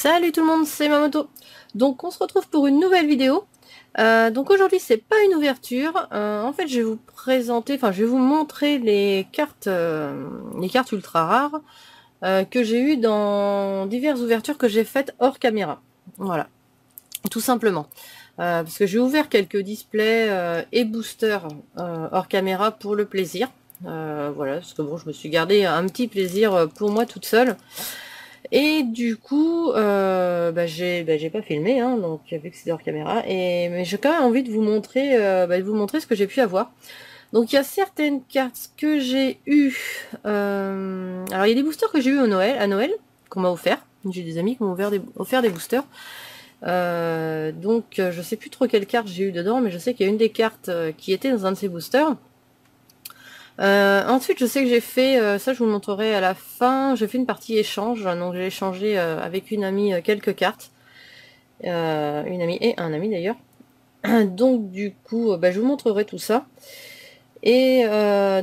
Salut tout le monde, c'est Mamoto. Donc on se retrouve pour une nouvelle vidéo. Donc aujourd'hui c'est pas une ouverture. En fait je vais vous présenter, enfin je vais vous montrer les cartes ultra rares que j'ai eues dans diverses ouvertures que j'ai faites hors caméra. Voilà, tout simplement. Parce que j'ai ouvert quelques displays et boosters hors caméra pour le plaisir. Voilà, parce que bon, je me suis gardé un petit plaisir pour moi toute seule. Et du coup, j'ai pas filmé, hein, donc vu que c'est hors caméra. Mais j'ai quand même envie de vous montrer, ce que j'ai pu avoir. Donc il y a certaines cartes que j'ai eues. Alors il y a des boosters que j'ai eu à Noël, qu'on m'a offert. J'ai des amis qui m'ont offert des boosters. Donc je sais plus trop quelle carte j'ai eu dedans, mais je sais qu'il y a une des cartes qui était dans un de ces boosters. Ensuite, je sais que j'ai fait, ça je vous le montrerai à la fin, j'ai fait une partie échange, donc j'ai échangé avec une amie quelques cartes, une amie et un ami d'ailleurs. Donc du coup, je vous montrerai tout ça. Et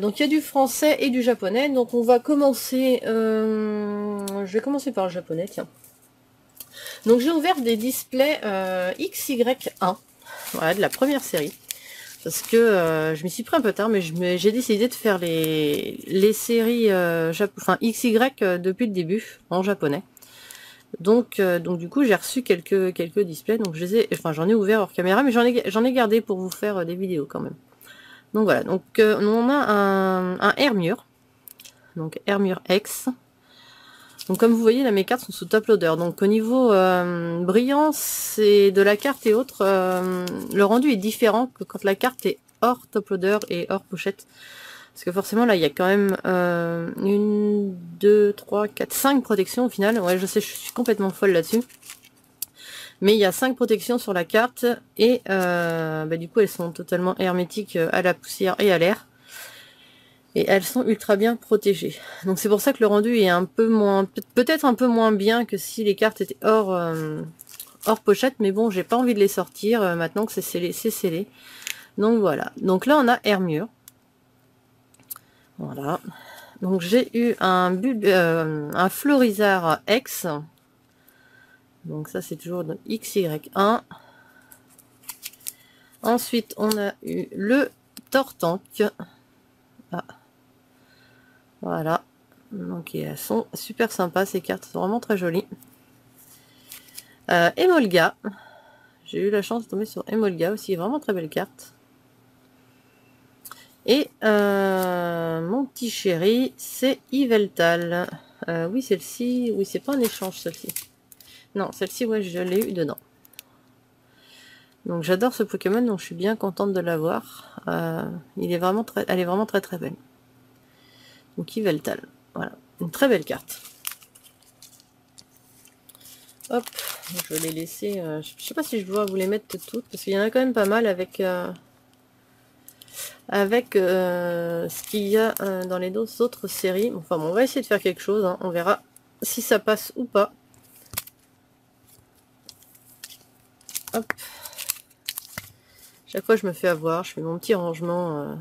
donc il y a du français et du japonais, donc on va commencer, je vais commencer par le japonais, tiens. Donc j'ai ouvert des displays XY1, voilà, de la première série. Parce que je m'y suis pris un peu tard, mais j'ai décidé de faire les séries XY depuis le début, en japonais. Donc du coup, j'ai reçu quelques displays, donc j'en ai ouvert hors caméra, mais j'en ai gardé pour vous faire des vidéos quand même. Donc voilà, donc on a un Hermure, donc Hermure X. Donc comme vous voyez, là mes cartes sont sous top loader. Donc au niveau brillance et de la carte et autres, le rendu est différent que quand la carte est hors top loader et hors pochette. Parce que forcément là il y a quand même 1, 2, 3, 4, 5 protections au final. Ouais, je sais, je suis complètement folle là-dessus. Mais il y a 5 protections sur la carte et du coup elles sont totalement hermétiques à la poussière et à l'air. Et elles sont ultra bien protégées. Donc c'est pour ça que le rendu est un peu moins, peut-être un peu moins bien que si les cartes étaient hors pochette. Mais bon, j'ai pas envie de les sortir maintenant que c'est scellé, c'est scellé. Donc voilà. Donc là on a Hermure. Voilà. Donc j'ai eu un Florizard X. Donc ça c'est toujours de XY1. Ensuite on a eu le Tortank. Ah. Voilà. Donc elles sont super sympas ces cartes, sont vraiment très jolies. Emolga. J'ai eu la chance de tomber sur Emolga aussi, vraiment très belle carte. Et mon petit chéri, c'est Yveltal. Oui, celle-ci, oui, c'est pas un échange celle-ci. Non, celle-ci, ouais, je l'ai eu dedans. Donc j'adore ce Pokémon, donc je suis bien contente de l'avoir. Elle est vraiment très très belle. Donc Yveltal, voilà, une très belle carte. Hop, je vais les laisser. Je sais pas si je dois vous les mettre toutes, parce qu'il y en a quand même pas mal avec ce qu'il y a dans les autres séries. Enfin bon, on va essayer de faire quelque chose, hein. On verra si ça passe ou pas. Hop. Chaque fois je me fais avoir, je fais mon petit rangement.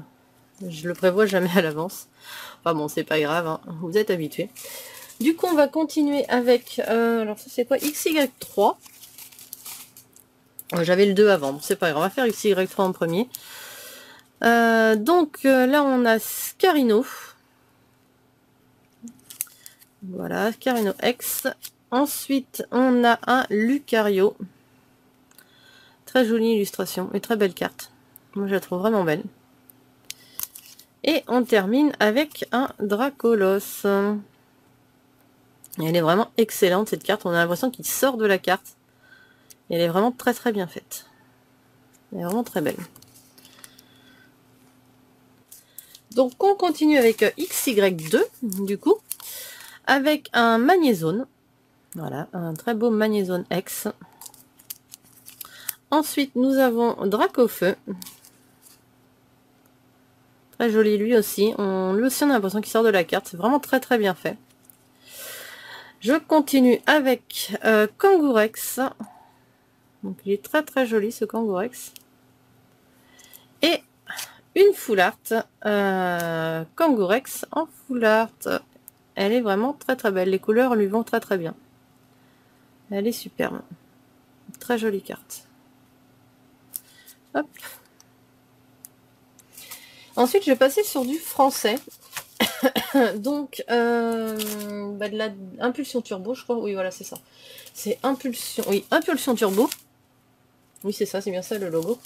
Je le prévois jamais à l'avance. Enfin bon, c'est pas grave, hein. Vous êtes habitués. Du coup, on va continuer avec... alors ça c'est quoi? XY3. J'avais le 2 avant, c'est pas grave, on va faire XY3 en premier. Donc là on a Scarino. Voilà, Scarino X. Ensuite on a un Lucario. Très jolie illustration et très belle carte. Moi je la trouve vraiment belle. Et on termine avec un Dracolos. Elle est vraiment excellente cette carte, on a l'impression qu'il sort de la carte. Et elle est vraiment très très bien faite. Elle est vraiment très belle. Donc on continue avec XY2 du coup, avec un Magnézone. Voilà, un très beau Magnézone X. Ensuite nous avons Dracofeu. Très joli lui aussi. Lui aussi on a l'impression qu'il sort de la carte. C'est vraiment très très bien fait. Je continue avec Kangourex. Donc il est très très joli ce Kangourex. Et une full art Kangourex en full art. Elle est vraiment très très belle. Les couleurs lui vont très très bien. Elle est superbe. Très jolie carte. Hop. Ensuite, je vais passer sur du français. Donc, de la Impulsion Turbo, je crois. Oui, voilà, c'est ça. C'est Impulsion. Oui, Impulsion Turbo. Oui, c'est ça, c'est bien ça le logo.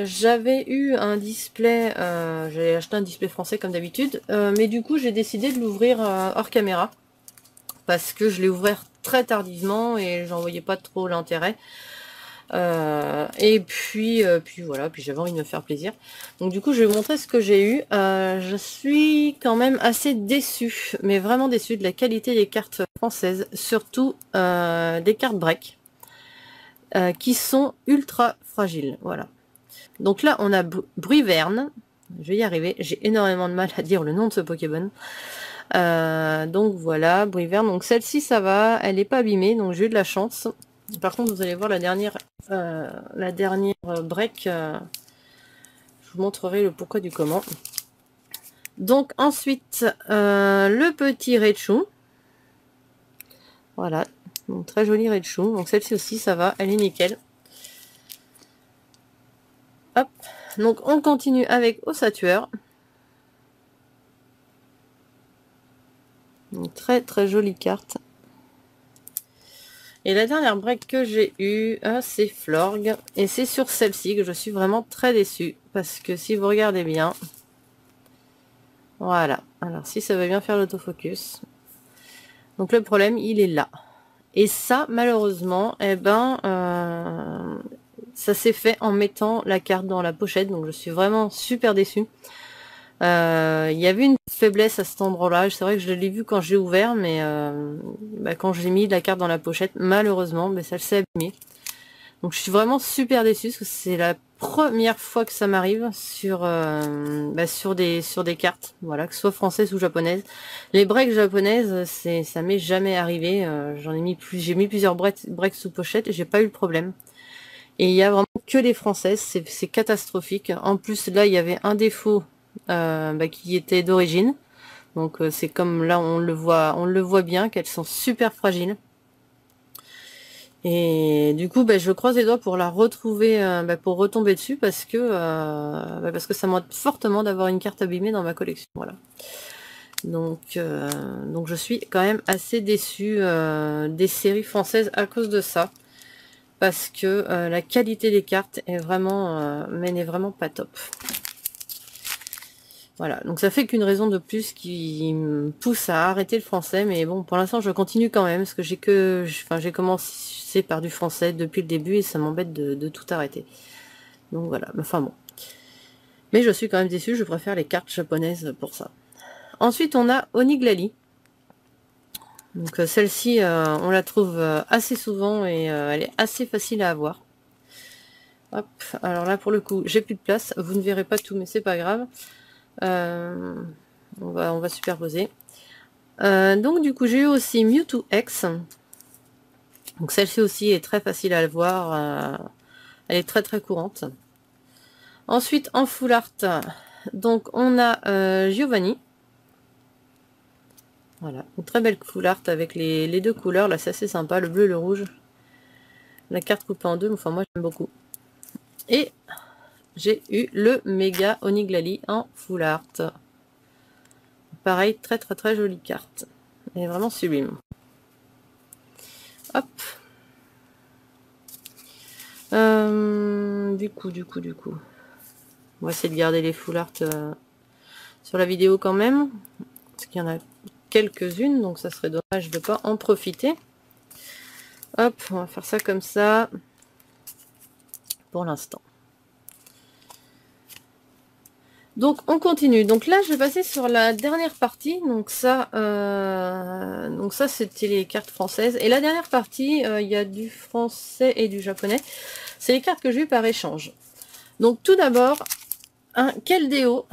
J'avais eu un display, j'ai acheté un display français comme d'habitude, mais du coup j'ai décidé de l'ouvrir hors caméra parce que je l'ai ouvert très tardivement et j'en voyais pas trop l'intérêt. Puis voilà, puis j'avais envie de me faire plaisir. Donc du coup je vais vous montrer ce que j'ai eu. Je suis quand même assez déçue, mais vraiment déçue de la qualité des cartes françaises, surtout des cartes break. Qui sont ultra fragiles. Voilà. Donc là, on a Bruyverne. Je vais y arriver. J'ai énormément de mal à dire le nom de ce Pokémon. Donc voilà, Bruyverne. Donc celle-ci, ça va. Elle n'est pas abîmée, donc j'ai eu de la chance. Par contre, vous allez voir la dernière break. Je vous montrerai le pourquoi du comment. Donc ensuite, le petit Raichu. Voilà. Donc, très joli Raichu. Donc celle-ci aussi, ça va. Elle est nickel. Hop, donc on continue avec Ossatueur. Donc très très jolie carte. Et la dernière break que j'ai eue, c'est Florg. Et c'est sur celle-ci que je suis vraiment très déçue. Parce que si vous regardez bien, voilà. Alors si ça veut bien faire l'autofocus. Donc le problème, il est là. Et ça, malheureusement, ça s'est fait en mettant la carte dans la pochette. Donc je suis vraiment super déçue. Il y avait une faiblesse à cet endroit-là. C'est vrai que je l'ai vu quand j'ai ouvert, mais quand j'ai mis la carte dans la pochette, malheureusement, ça s'est abîmé. Donc je suis vraiment super déçue parce que c'est la première fois que ça m'arrive sur des cartes, voilà, que ce soit françaises ou japonaises. Les breaks japonaises, ça m'est jamais arrivé. J'ai mis plusieurs breaks sous pochette et j'ai pas eu le problème. Et il y a vraiment que les françaises, c'est catastrophique. En plus là, il y avait un défaut. Qui était d'origine. Donc c'est comme là on le voit bien qu'elles sont super fragiles. Et du coup je croise les doigts pour la retrouver, pour retomber dessus parce que ça m'aide fortement d'avoir une carte abîmée dans ma collection. Voilà. Donc je suis quand même assez déçue des séries françaises à cause de ça. Parce que la qualité des cartes est vraiment, n'est vraiment pas top. Voilà, donc ça fait qu'une raison de plus qui me pousse à arrêter le français, mais bon, pour l'instant je continue quand même, parce que j'ai commencé par du français depuis le début et ça m'embête de tout arrêter. Donc voilà, enfin bon. Mais je suis quand même déçue, je préfère les cartes japonaises pour ça. Ensuite on a Oniglali. Donc celle-ci, on la trouve assez souvent et elle est assez facile à avoir. Hop, alors là pour le coup, j'ai plus de place, vous ne verrez pas tout, mais c'est pas grave. On va superposer. Donc du coup j'ai eu aussi Mewtwo X. Donc celle-ci aussi est très facile à le voir. Elle est très très courante. Ensuite en full art, donc on a Giovanni. Voilà, une très belle full art avec les deux couleurs. Là c'est assez sympa, le bleu et le rouge. La carte coupée en deux, enfin moi j'aime beaucoup. Et j'ai eu le méga Oniglali en full art. Pareil, très très très jolie carte. Elle est vraiment sublime. Hop. Du coup. On va essayer de garder les full art sur la vidéo quand même. Parce qu'il y en a quelques-unes, donc ça serait dommage de ne pas en profiter. Hop, on va faire ça comme ça. Pour l'instant. Donc on continue. Donc là je vais passer sur la dernière partie. Donc ça c'était les cartes françaises. Et la dernière partie, il y a du français et du japonais. C'est les cartes que j'ai eues par échange. Donc tout d'abord, un Keldeo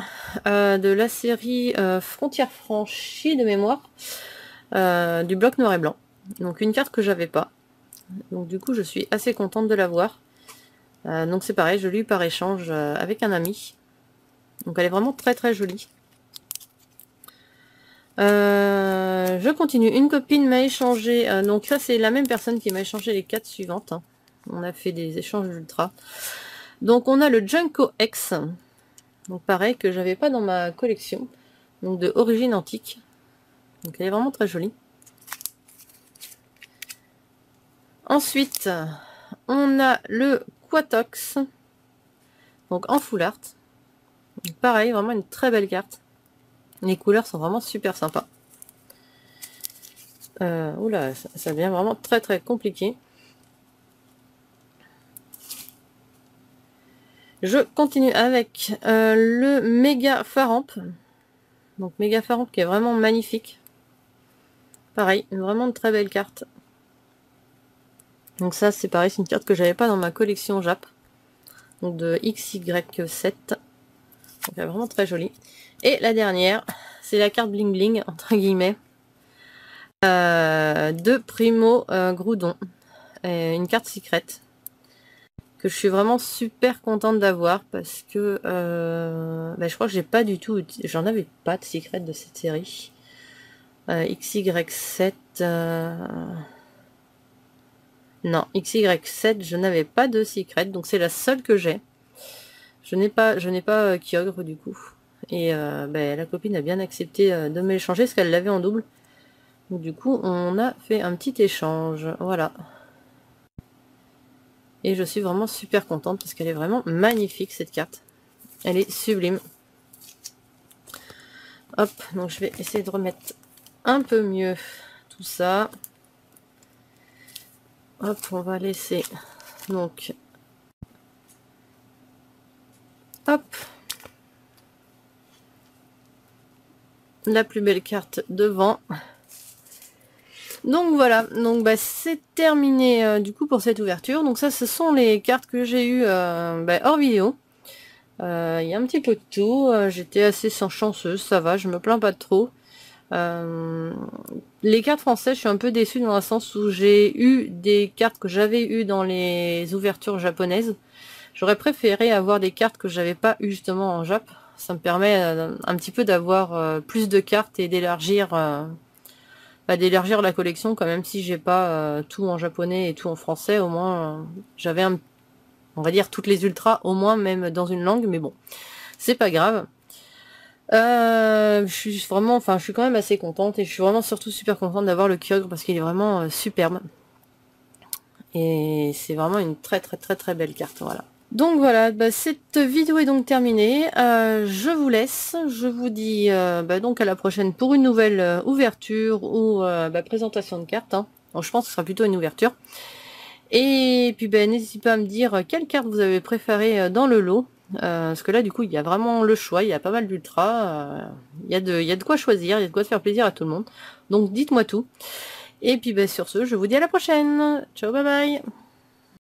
de la série Frontières franchies de mémoire. Du bloc noir et blanc. Donc une carte que j'avais pas. Donc du coup je suis assez contente de l'avoir. Donc c'est pareil, je l'ai eu par échange avec un ami. Donc elle est vraiment très très jolie. Je continue. Une copine m'a échangé, donc ça c'est la même personne qui m'a échangé les 4 suivantes. Hein. On a fait des échanges ultra. Donc on a le Junko X, donc pareil que j'avais pas dans ma collection, donc de origine antique. Donc elle est vraiment très jolie. Ensuite, on a le Quatox, donc en full art. Donc pareil, vraiment une très belle carte. Les couleurs sont vraiment super sympas. Oula, ça devient vraiment très très compliqué. Je continue avec le Méga Faramp. Donc Méga Faramp qui est vraiment magnifique. Pareil, vraiment une très belle carte. Donc ça c'est pareil, c'est une carte que j'avais pas dans ma collection Jap. Donc de XY7. Donc elle est vraiment très jolie. Et la dernière, c'est la carte bling bling entre guillemets. De Primo Groudon. Une carte secrète. Que je suis vraiment super contente d'avoir parce que je crois que j'ai pas du tout, j'en avais pas de secret de cette série. XY7 non, XY7 je n'avais pas de secret, donc c'est la seule que j'ai. Je n'ai pas Kyogre du coup, et la copine a bien accepté de me l'échanger parce qu'elle l'avait en double, donc du coup on a fait un petit échange, voilà. Et je suis vraiment super contente parce qu'elle est vraiment magnifique cette carte. Elle est sublime. Hop, donc je vais essayer de remettre un peu mieux tout ça. Hop, on va laisser donc hop la plus belle carte devant. Donc voilà, donc c'est terminé du coup pour cette ouverture. Donc ça, ce sont les cartes que j'ai eues hors vidéo. Il y a un petit peu de tout. J'étais assez chanceuse, ça va, je me plains pas de trop. Les cartes françaises, je suis un peu déçue dans le sens où j'ai eu des cartes que j'avais eues dans les ouvertures japonaises. J'aurais préféré avoir des cartes que j'avais pas eu justement en Jap. Ça me permet un petit peu d'avoir plus de cartes et d'élargir la collection, quand même si j'ai pas tout en japonais et tout en français, au moins j'avais on va dire toutes les ultras, au moins même dans une langue, mais bon, c'est pas grave. Je suis quand même assez contente et je suis vraiment surtout super contente d'avoir le Kyogre parce qu'il est vraiment superbe. Et c'est vraiment une très très très très belle carte, voilà. Donc voilà, cette vidéo est donc terminée. Je vous laisse. Je vous dis donc à la prochaine pour une nouvelle ouverture ou présentation de cartes. Hein. Donc, je pense que ce sera plutôt une ouverture. Et puis n'hésitez pas à me dire quelle carte vous avez préférée dans le lot. Parce que là du coup il y a vraiment le choix, il y a pas mal d'ultras. Il y a de quoi choisir, il y a de quoi se faire plaisir à tout le monde. Donc dites-moi tout. Et puis sur ce, je vous dis à la prochaine. Ciao, bye bye.